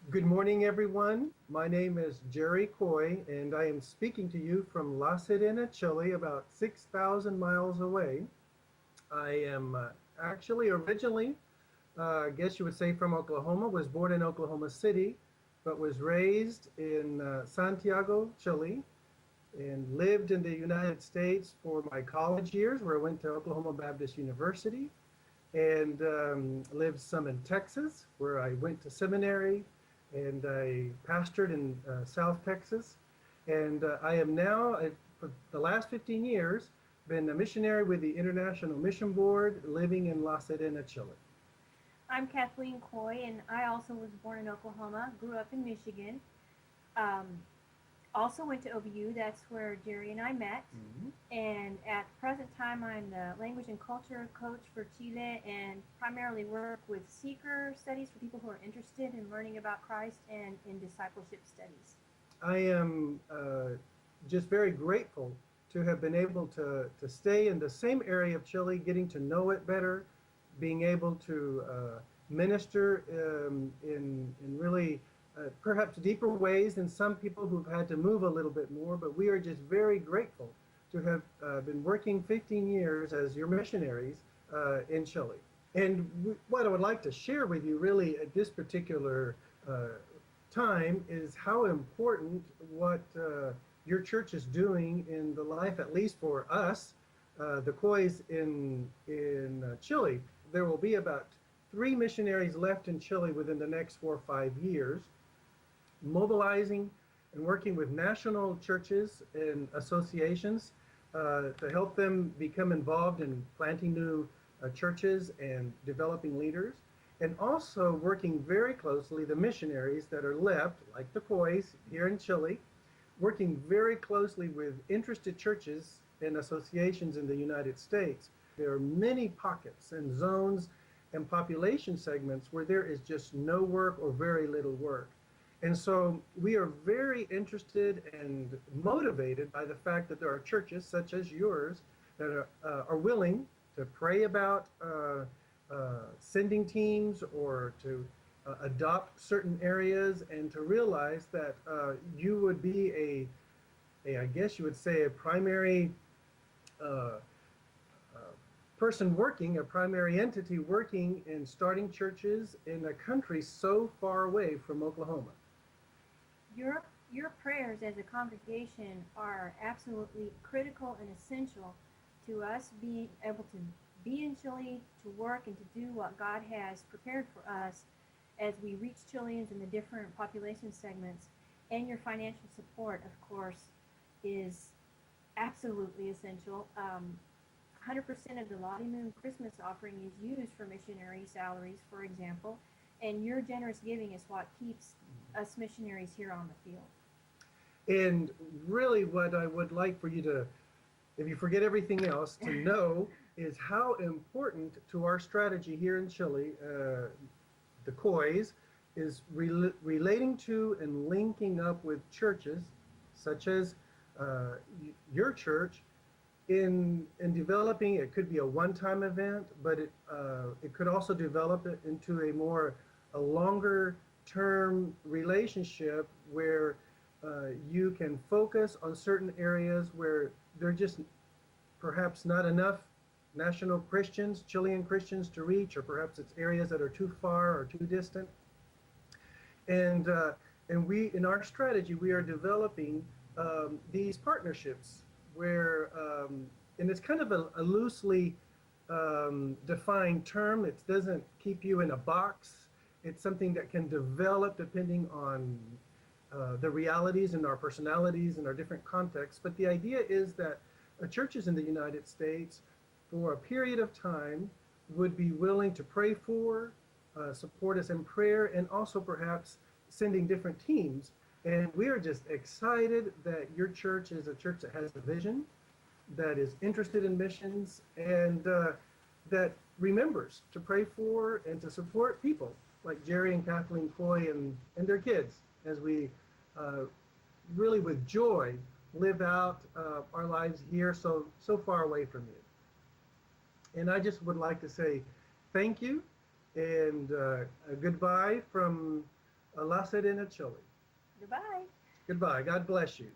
Good morning, everyone. My name is Jerry Coy, and I am speaking to you from La Serena, Chile, about 6,000 miles away. I am actually originally, I guess you would say, from Oklahoma, was born in Oklahoma City, but was raised in Santiago, Chile, and lived in the United States for my college years, where I went to Oklahoma Baptist University, and lived some in Texas, where I went to seminary, and I pastored in South Texas. And I am now, for the last 15 years, been a missionary with the International Mission Board, living in La Serena, Chile. I'm Kathleen Coy, and I also was born in Oklahoma, grew up in Michigan. Um, Also went to OBU, that's where Jerry and I met. And at the present time, I'm the language and culture coach for Chile and primarily work with seeker studies for people who are interested in learning about Christ and in discipleship studies. I am just very grateful to have been able to stay in the same area of Chile, getting to know it better, being able to minister in really perhaps deeper ways than some people who've had to move a little bit more, but we are just very grateful to have been working 15 years as your missionaries in Chile. And what I would like to share with you really at this particular time is how important what your church is doing in the life, at least for us, the Coys in Chile. There will be about 3 missionaries left in Chile within the next 4 or 5 years, mobilizing and working with national churches and associations to help them become involved in planting new churches and developing leaders, and also working very closely the missionaries that are left, like the Coys here in Chile, working very closely with interested churches and associations in the United States. There are many pockets and zones and population segments where there is just no work or very little work. And so we are very interested and motivated by the fact that there are churches such as yours that are willing to pray about sending teams or to adopt certain areas, and to realize that you would be I guess you would say, a primary person working, a primary entity working in starting churches in a country so far away from Oklahoma. Your prayers as a congregation are absolutely critical and essential to us being able to be in Chile, to work and to do what God has prepared for us as we reach Chileans in the different population segments. And your financial support, of course, is absolutely essential. 100% of the Lottie Moon Christmas offering is used for missionary salaries, for example, and your generous giving is what keeps us missionaries here on the field. And really what I would like for you to, if you forget everything else, to know is how important to our strategy here in Chile, the Coys, is relating to and linking up with churches such as your church in developing. It could be a one-time event, but it could also develop it into a longer term relationship where you can focus on certain areas where there are just perhaps not enough national Christians, Chilean Christians to reach, or perhaps it's areas that are too far or too distant. And we, in our strategy, we are developing these partnerships where, and it's kind of a loosely defined term. It doesn't keep you in a box. It's something that can develop depending on the realities and our personalities and our different contexts. But the idea is that churches in the United States, for a period of time, would be willing to pray for, support us in prayer, and also perhaps sending different teams. And we are just excited that your church is a church that has a vision, that is interested in missions, and that remembers to pray for and to support people like Jerry and Kathleen Coy and their kids, as we really with joy live out our lives here so far away from you. And I just would like to say thank you and goodbye from La Pasadena, Chile. Goodbye. Goodbye. God bless you.